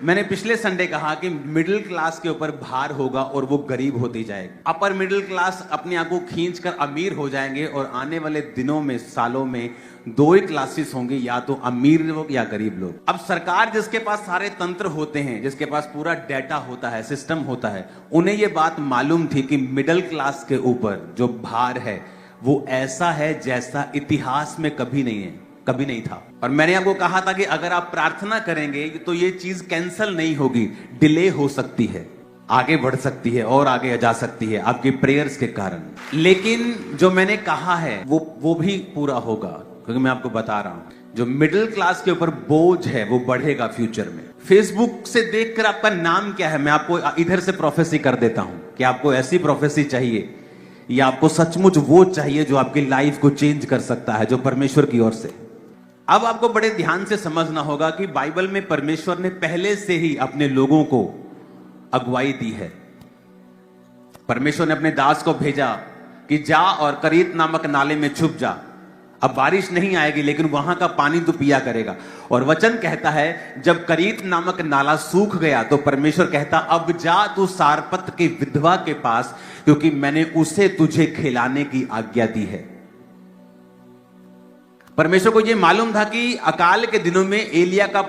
मैंने पिछले संडे कहा कि मिडिल क्लास के ऊपर भार होगा और वो गरीब होती जाएगी। अपर मिडिल क्लास अपने आप को खींचकर अमीर हो जाएंगे और आने वाले दिनों में, सालों में दो ही क्लासेस होंगे, या तो अमीर लोग या गरीब लोग। अब सरकार जिसके पास सारे तंत्र होते हैं, जिसके पास पूरा डेटा होता है, सिस्टम होता है, उन्हें ये बात मालूम थी कि मिडिल क्लास के ऊपर जो भार है वो ऐसा है जैसा इतिहास में कभी नहीं है, कभी नहीं था। और मैंने आपको कहा था कि अगर आप प्रार्थना करेंगे तो ये चीज कैंसिल नहीं होगी, डिले हो सकती है, आगे बढ़ सकती है और आगे जा सकती है आपके प्रेयर्स के कारण। लेकिन जो मैंने कहा है वो भी पूरा होगा, क्योंकि मैं आपको बता रहा हूं जो मिडिल क्लास के ऊपर बोझ है वो बढ़ेगा फ्यूचर में। फेसबुक से देखकर आपका नाम क्या है, मैं आपको इधर से प्रोफेसी कर देता हूं कि आपको ऐसी प्रोफेसी चाहिए या आपको सचमुच वो चाहिए जो आपकी लाइफ को चेंज कर सकता है, जो परमेश्वर की ओर से। अब आपको बड़े ध्यान से समझना होगा कि बाइबल में परमेश्वर ने पहले से ही अपने लोगों को अगुवाई दी है। परमेश्वर ने अपने दास को भेजा कि जा और करीत नामक नाले में छुप जा। अब बारिश नहीं आएगी लेकिन वहां का पानी तू पिया करेगा। और वचन कहता है जब करीत नामक नाला सूख गया तो परमेश्वर कहता अब जा तू सारपत की विधवा के पास, क्योंकि मैंने उसे तुझे खिलाने की आज्ञा दी है। परमेश्वर को यह मालूम था कि अकाल के दिनों में एलिया का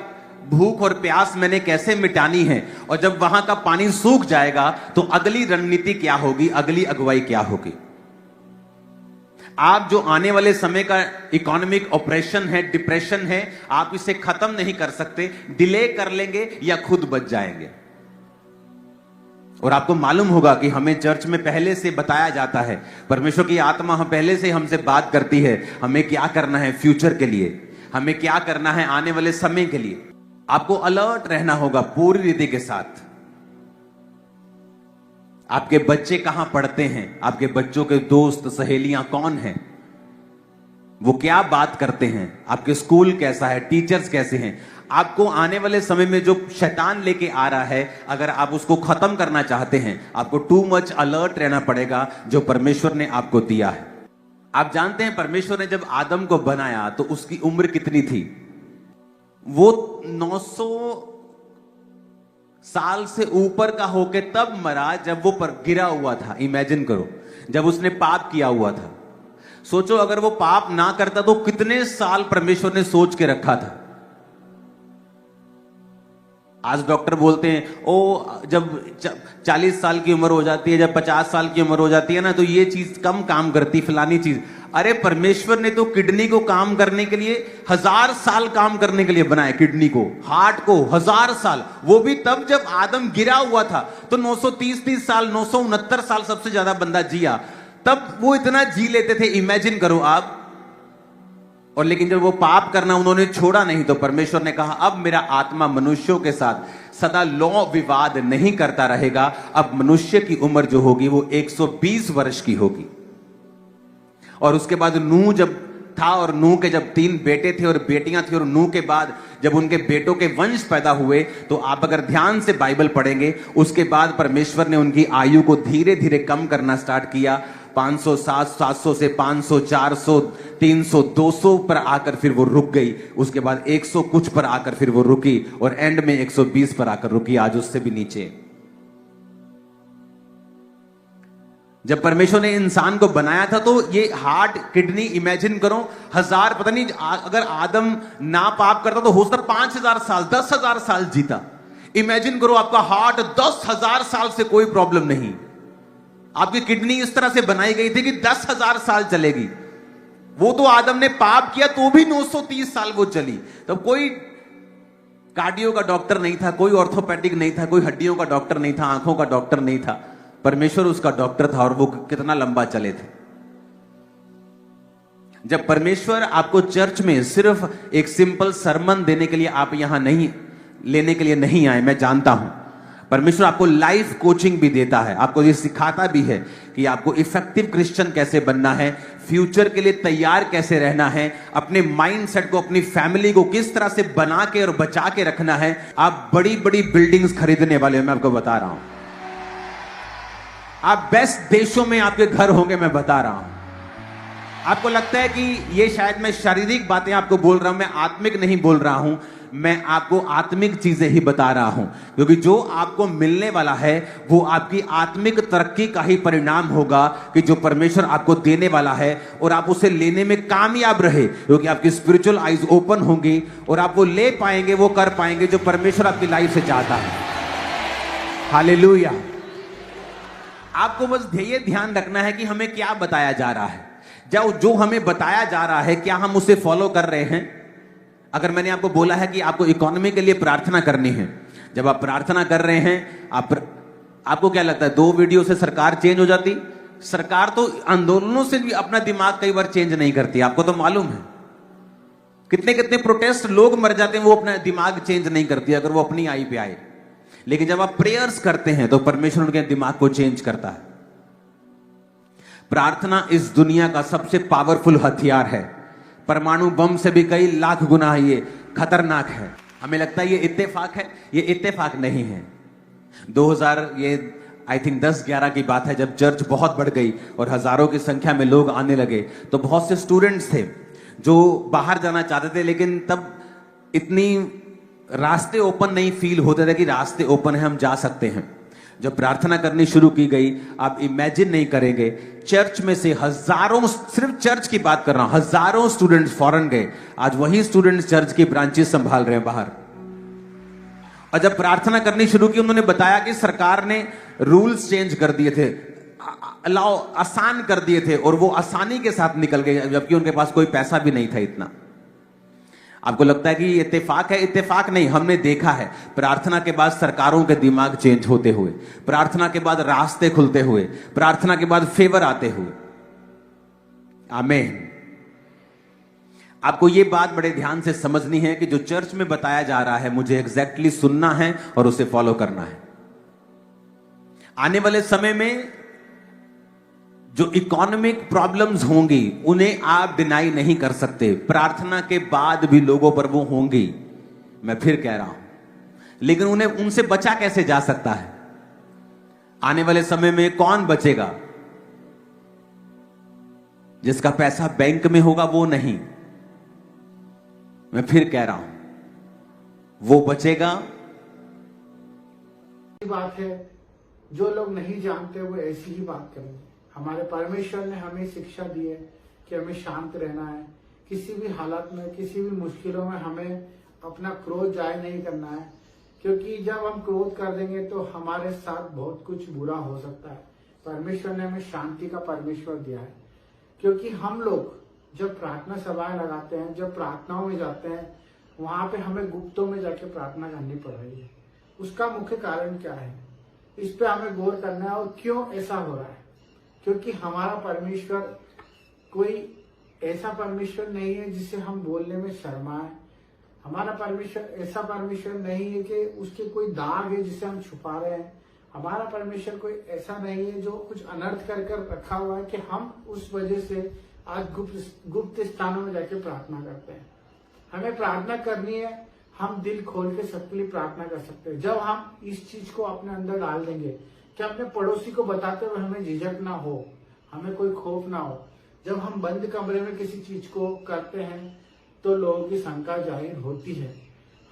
भूख और प्यास मैंने कैसे मिटानी है, और जब वहां का पानी सूख जाएगा तो अगली रणनीति क्या होगी, अगली अगुवाई क्या होगी। आप जो आने वाले समय का इकोनॉमिक ऑपरेशन है, डिप्रेशन है, आप इसे खत्म नहीं कर सकते, डिले कर लेंगे या खुद बच जाएंगे। और आपको मालूम होगा कि हमें चर्च में पहले से बताया जाता है, परमेश्वर की आत्मा हम पहले से हमसे बात करती है हमें क्या करना है फ्यूचर के लिए, हमें क्या करना है आने वाले समय के लिए। आपको अलर्ट रहना होगा पूरी रीति के साथ। आपके बच्चे कहां पढ़ते हैं, आपके बच्चों के दोस्त सहेलियां कौन हैं, वो क्या बात करते हैं, आपके स्कूल कैसा है, टीचर्स कैसे हैं। आपको आने वाले समय में जो शैतान लेके आ रहा है, अगर आप उसको खत्म करना चाहते हैं, आपको टू मच अलर्ट रहना पड़ेगा जो परमेश्वर ने आपको दिया है। आप जानते हैं परमेश्वर ने जब आदम को बनाया तो उसकी उम्र कितनी थी? वो 900 साल से ऊपर का होके तब मरा जब वो पर गिरा हुआ था। इमेजिन करो, जब उसने पाप किया हुआ था। सोचो अगर वो पाप ना करता तो कितने साल परमेश्वर ने सोच के रखा था। आज डॉक्टर बोलते हैं ओ जब 40 साल की उम्र हो जाती है, जब 50 साल की उम्र हो जाती है ना, तो ये चीज कम काम करती, फलानी चीज। अरे परमेश्वर ने तो किडनी को काम करने के लिए 1000 साल काम करने के लिए बनाया, किडनी को, हार्ट को 1000 साल। वो भी तब जब आदम गिरा हुआ था तो 930 साल, 969 साल सबसे ज्यादा बंदा जिया, तब वो इतना जी लेते थे। इमेजिन करो आप। और लेकिन जब वो पाप करना उन्होंने छोड़ा नहीं तो परमेश्वर ने कहा अब मेरा आत्मा मनुष्यों के साथ सदा लौ विवाद नहीं करता रहेगा। अब मनुष्य की उम्र जो होगी वो 120 वर्ष की होगी। और उसके बाद नूह जब था, और नूह के जब 3 बेटे थे और बेटियां थी, और नूह के बाद जब उनके बेटों के वंश पैदा हुए, तो आप अगर ध्यान से बाइबल पढ़ेंगे, उसके बाद परमेश्वर ने उनकी आयु को धीरे धीरे कम करना स्टार्ट किया। 500, 700 से 500, 400, 300, 200 पर आकर फिर वो रुक गई। उसके बाद 100 कुछ पर आकर फिर वो रुकी, और एंड में 120 पर आकर रुकी, आज उससे भी नीचे। जब परमेश्वर ने इंसान को बनाया था तो ये हार्ट, किडनी, इमेजिन करो 1000, पता नहीं अगर आदम ना पाप करता तो हो सकता 5000 साल, 10,000 साल जीता। इमेजिन करो आपका हार्ट 10,000 साल से कोई प्रॉब्लम नहीं। आपकी किडनी इस तरह से बनाई गई थी कि 10,000 साल चलेगी। वो तो आदम ने पाप किया तो भी 930 साल वो चली। तो कोई कार्डियो का डॉक्टर नहीं था, कोई ऑर्थोपेडिक नहीं था, कोई हड्डियों का डॉक्टर नहीं था, आंखों का डॉक्टर नहीं था। परमेश्वर उसका डॉक्टर था और वो कितना लंबा चले थे। जब परमेश्वर आपको चर्च में सिर्फ एक सिंपल सरमन देने के लिए आप यहां नहीं लेने के लिए नहीं आए, मैं जानता हूं परमेश्वर आपको लाइफ कोचिंग भी देता है, आपको ये सिखाता भी है कि आपको इफेक्टिव क्रिश्चियन कैसे बनना है, फ्यूचर के लिए तैयार कैसे रहना है, अपने माइंडसेट को, अपनी फैमिली को किस तरह से बना के और बचा के रखना है। आप बड़ी बड़ी बिल्डिंग्स खरीदने वाले हो, मैं आपको बता रहा हूं। आप बेस्ट देशों में आपके घर होंगे, मैं बता रहा हूं। आपको लगता है कि ये शायद मैं शारीरिक बातें आपको बोल रहा हूं, मैं आत्मिक नहीं बोल रहा हूं। मैं आपको आत्मिक चीजें ही बता रहा हूं, क्योंकि जो आपको मिलने वाला है वो आपकी आत्मिक तरक्की का ही परिणाम होगा कि जो परमेश्वर आपको देने वाला है, और आप उसे लेने में कामयाब रहे, क्योंकि आपकी स्पिरिचुअल आईज ओपन होंगी और आप वो ले पाएंगे, वो कर पाएंगे जो परमेश्वर आपकी लाइफ से चाहता है। हालेलुया। आपको बस ये ध्यान रखना है कि हमें क्या बताया जा रहा है, जो हमें बताया जा रहा है क्या हम उसे फॉलो कर रहे हैं। अगर मैंने आपको बोला है कि आपको इकोनॉमी के लिए प्रार्थना करनी है, जब आप प्रार्थना कर रहे हैं, आपको क्या लगता है 2 वीडियो से सरकार चेंज हो जाती? सरकार तो आंदोलनों से भी अपना दिमाग कई बार चेंज नहीं करती, आपको तो मालूम है। कितने कितने प्रोटेस्ट लोग मर जाते हैं, वो अपना दिमाग चेंज नहीं करती अगर वो अपनी आई पे आए। लेकिन जब आप प्रेयर्स करते हैं तो परमेश्वर उनके दिमाग को चेंज करता है। प्रार्थना इस दुनिया का सबसे पावरफुल हथियार है। परमाणु बम से भी कई लाख गुना ये खतरनाक है। हमें लगता है ये इत्तेफाक है, ये इत्तेफाक नहीं है। 2000 ये आई थिंक 10-11 की बात है, जब चर्च बहुत बढ़ गई और हजारों की संख्या में लोग आने लगे, तो बहुत से स्टूडेंट्स थे जो बाहर जाना चाहते थे, लेकिन तब इतनी रास्ते ओपन नहीं फील होते थे कि रास्ते ओपन है, हम जा सकते हैं। जब प्रार्थना करनी शुरू की गई, आप इमेजिन नहीं करेंगे, चर्च में से हजारों, सिर्फ चर्च की बात कर रहा हूं, हजारों स्टूडेंट्स फॉरेन गए। आज वही स्टूडेंट्स चर्च की ब्रांचेस संभाल रहे हैं बाहर। और जब प्रार्थना करनी शुरू की, उन्होंने बताया कि सरकार ने रूल्स चेंज कर दिए थे, अलाउ आसान कर दिए थे, और वो आसानी के साथ निकल गए, जबकि उनके पास कोई पैसा भी नहीं था इतना। आपको लगता है कि ये इत्तेफाक है? इत्तेफाक नहीं, हमने देखा है प्रार्थना के बाद सरकारों के दिमाग चेंज होते हुए, प्रार्थना के बाद रास्ते खुलते हुए, प्रार्थना के बाद फेवर आते हुए। आमीन। आपको ये बात बड़े ध्यान से समझनी है कि जो चर्च में बताया जा रहा है, मुझे एग्जैक्टली सुनना है और उसे फॉलो करना है। आने वाले समय में जो इकोनॉमिक प्रॉब्लम्स होंगी, उन्हें आप डिनाई नहीं कर सकते। प्रार्थना के बाद भी लोगों पर वो होंगी, मैं फिर कह रहा हूं, लेकिन उन्हें उनसे बचा कैसे जा सकता है? आने वाले समय में कौन बचेगा? जिसका पैसा बैंक में होगा वो नहीं, मैं फिर कह रहा हूं, वो बचेगा। बात है, जो लोग नहीं जानते वो ऐसी ही बात करेंगे। हमारे परमेश्वर ने हमें शिक्षा दी है कि हमें शांत रहना है, किसी भी हालत में, किसी भी मुश्किलों में हमें अपना क्रोध जाहिर नहीं करना है, क्योंकि जब हम क्रोध कर देंगे तो हमारे साथ बहुत कुछ बुरा हो सकता है। परमेश्वर ने हमें शांति का परमेश्वर दिया है, क्योंकि हम लोग जब प्रार्थना सभाएं लगाते हैं, जब प्रार्थनाओं में जाते हैं, वहां पे हमें गुप्तों में जाके प्रार्थना करनी पड़ रही है। उसका मुख्य कारण क्या है, इस पे हमें गौर करना है। और क्यों ऐसा हो रहा है? क्योंकि हमारा परमेश्वर कोई ऐसा परमेश्वर नहीं है जिसे हम बोलने में शर्माएं। हमारा परमेश्वर ऐसा परमेश्वर नहीं है कि उसके कोई दाग है जिसे हम छुपा रहे हैं। हमारा परमेश्वर कोई ऐसा नहीं है जो कुछ अनर्थ कर रखा हुआ है कि हम उस वजह से आज गुप्त स्थानों में जाके प्रार्थना करते हैं। हमें प्रार्थना करनी है, हम दिल खोल के सबके लिए प्रार्थना कर सकते हैं। जब हम इस चीज को अपने अंदर डाल देंगे कि अपने पड़ोसी को बताते हुए हमें झिझक ना हो, हमें कोई खौफ ना हो। जब हम बंद कमरे में किसी चीज को करते हैं तो लोगों की शंका जाहिर होती है।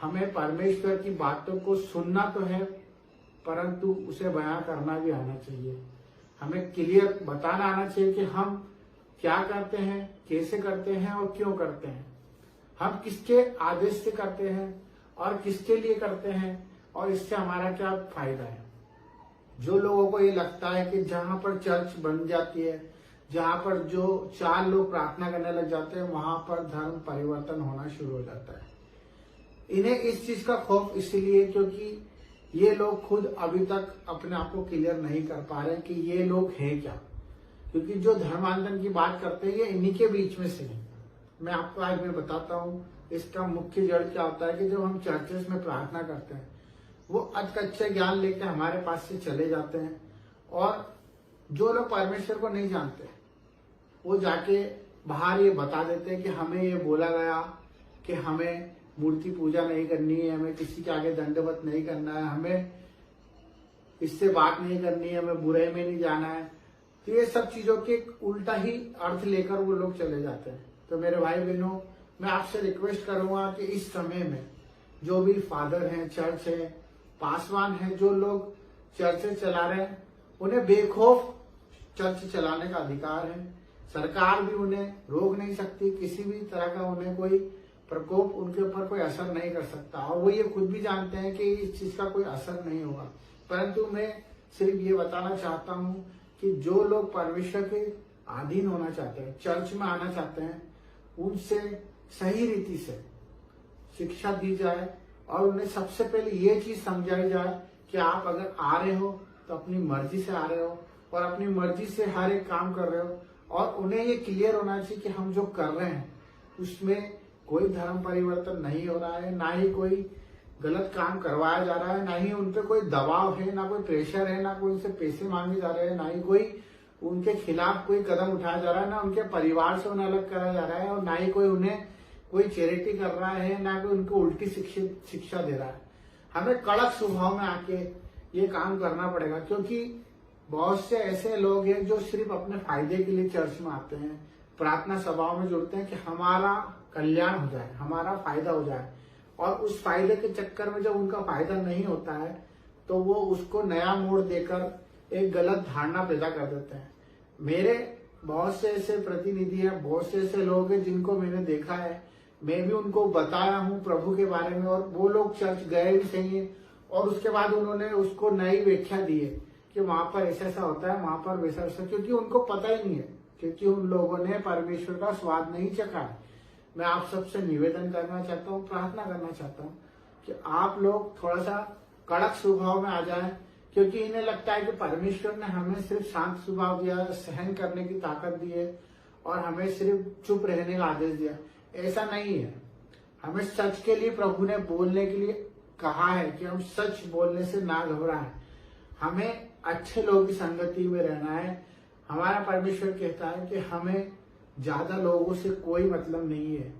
हमें परमेश्वर की बातों को सुनना तो है, परंतु उसे बयां करना भी आना चाहिए। हमें क्लियर बताना आना चाहिए कि हम क्या करते हैं, कैसे करते हैं और क्यों करते हैं। हम किसके आदेश से करते हैं और किसके लिए करते हैं, और इससे हमारा क्या फायदा है। जो लोगों को ये लगता है कि जहां पर चर्च बन जाती है, जहां पर जो 4 लोग प्रार्थना करने लग जाते हैं, वहां पर धर्म परिवर्तन होना शुरू हो जाता है। इन्हें इस चीज का खौफ इसलिए क्योंकि ये लोग खुद अभी तक अपने आप को क्लियर नहीं कर पा रहे कि ये लोग हैं क्या। क्योंकि जो धर्मांतरण की बात करते हैं ये इन्हीं के बीच में से है। मैं आपको आज मैं बताता हूँ इसका मुख्य जड़ क्या होता है कि जब हम चर्चेस में प्रार्थना करते हैं, वो अधकच्चे ज्ञान लेकर हमारे पास से चले जाते हैं, और जो लोग परमेश्वर को नहीं जानते वो जाके बाहर ये बता देते हैं कि हमें ये बोला गया कि हमें मूर्ति पूजा नहीं करनी है, हमें किसी के आगे दंडवत नहीं करना है, हमें इससे बात नहीं करनी है, हमें बुराई में नहीं जाना है। तो ये सब चीजों के उल्टा ही अर्थ लेकर वो लोग चले जाते हैं। तो मेरे भाई बहनों, मैं आपसे रिक्वेस्ट करूंगा कि इस समय में जो भी फादर हैं, चर्च है, पासवान है, जो लोग चर्च चला रहे हैं, उन्हें बेखौफ चर्च चलाने का अधिकार है। सरकार भी उन्हें रोक नहीं सकती, किसी भी तरह का उन्हें कोई प्रकोप उनके ऊपर कोई असर नहीं कर सकता, और वो ये खुद भी जानते हैं कि इस चीज का कोई असर नहीं होगा। परंतु मैं सिर्फ ये बताना चाहता हूँ कि जो लोग परमेश्वर के अधीन होना चाहते हैं, चर्च में आना चाहते हैं, उनसे सही रीति से शिक्षा दी जाए और उन्हें सबसे पहले ये चीज समझाई जाए कि आप अगर आ रहे हो तो अपनी मर्जी से आ रहे हो और अपनी मर्जी से हर एक काम कर रहे हो, और उन्हें ये क्लियर होना चाहिए कि हम जो कर रहे हैं उसमें कोई धर्म परिवर्तन नहीं हो रहा है, ना ही कोई गलत काम करवाया जा रहा है, ना ही उन पे कोई दबाव है, ना कोई प्रेशर है, ना कोई उनसे पैसे मांगे जा रहे हैं, ना ही कोई उनके खिलाफ कोई कदम उठाया जा रहा है, ना उनके परिवार से उन्हें अलग कराया जा रहा है, और ना ही कोई उन्हें कोई चैरिटी कर रहा है, ना कोई उनको उल्टी शिक्षा दे रहा है। हमें कड़क स्वभाव में आके ये काम करना पड़ेगा, क्योंकि बहुत से ऐसे लोग हैं जो सिर्फ अपने फायदे के लिए चर्च में आते हैं, प्रार्थना सभाओं में जुड़ते हैं कि हमारा कल्याण हो जाए, हमारा फायदा हो जाए, और उस फायदे के चक्कर में जब उनका फायदा नहीं होता है तो वो उसको नया मोड़ देकर एक गलत धारणा पैदा कर देते हैं। मेरे बहुत से ऐसे प्रतिनिधि हैं, बहुत से ऐसे लोग हैं जिनको मैंने देखा है, मैं भी उनको बताया हूँ प्रभु के बारे में, और वो लोग चर्च गए भी सही है और उसके बाद उन्होंने उसको नई व्याख्या दी है कि वहां पर ऐसा ऐसा होता है, वहां पर वैसा वैसा, क्योंकि उनको पता ही नहीं है, क्योंकि उन लोगों ने परमेश्वर का स्वाद नहीं चखा है। मैं आप सबसे निवेदन करना चाहता हूँ, प्रार्थना करना चाहता हूँ कि आप लोग थोड़ा सा कड़क स्वभाव में आ जाएं, क्योंकि इन्हें लगता है कि परमेश्वर ने हमें सिर्फ शांत स्वभाव दिया, सहन करने की ताकत दी है और हमें सिर्फ चुप रहने का आदेश दिया। ऐसा नहीं है। हमें सच के लिए प्रभु ने बोलने के लिए कहा है कि हम सच बोलने से ना घबराएं। हमें अच्छे लोगों की संगति में रहना है। हमारा परमेश्वर कहता है कि हमें ज्यादा लोगों से कोई मतलब नहीं है,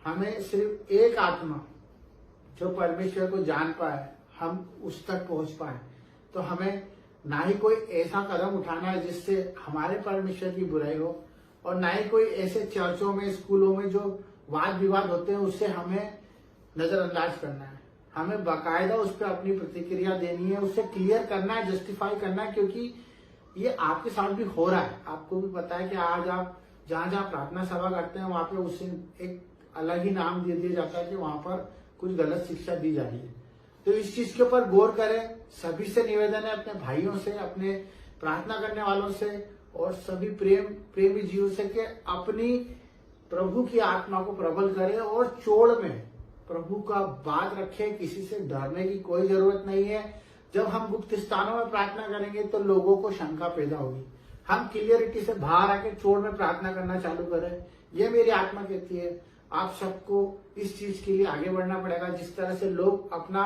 हमें सिर्फ एक आत्मा जो परमेश्वर को जान पाए, हम उस तक पहुंच पाए। तो हमें ना ही कोई ऐसा कदम उठाना है जिससे हमारे परमेश्वर की बुराई हो, और ना ही कोई ऐसे चर्चों में, स्कूलों में जो वाद विवाद होते हैं उससे हमें नजरअंदाज करना है। हमें बाकायदा उस पर अपनी प्रतिक्रिया देनी है, उससे क्लियर करना है, जस्टिफाई करना है, क्योंकि ये आपके साथ भी हो रहा है। आपको भी पता है कि आज आप जहाँ जहाँ प्रार्थना सभा करते हैं वहां पे उससे एक अलग ही नाम दे दिया जाता है कि वहां पर कुछ गलत शिक्षा दी जा रही है। तो इस चीज के ऊपर गौर करें। सभी से निवेदन है, अपने भाइयों से, अपने प्रार्थना करने वालों से और सभी प्रेमी जीवों से कि अपनी प्रभु की आत्मा को प्रबल करें और चोड़ में प्रभु का बात रखें। किसी से डरने की कोई जरूरत नहीं है। जब हम गुप्त स्थानों में प्रार्थना करेंगे तो लोगों को शंका पैदा होगी। हम क्लियरिटी से बाहर आके चोड़ में प्रार्थना करना चालू करें। ये मेरी आत्मा कहती है। आप सबको इस चीज के लिए आगे बढ़ना पड़ेगा। जिस तरह से लोग अपना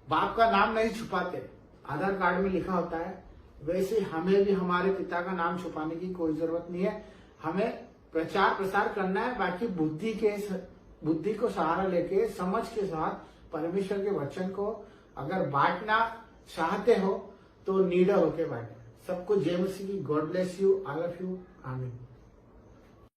बाप का नाम नहीं छुपाते, आधार कार्ड में लिखा होता है, वैसे हमें भी हमारे पिता का नाम छुपाने की कोई जरूरत नहीं है। हमें प्रचार प्रसार करना है। बाकी बुद्धि को सहारा लेके, समझ के साथ परमेश्वर के वचन को अगर बांटना चाहते हो तो निडर होके बांटे। सबको जय मसीह की। God bless you, I love you, आमीन।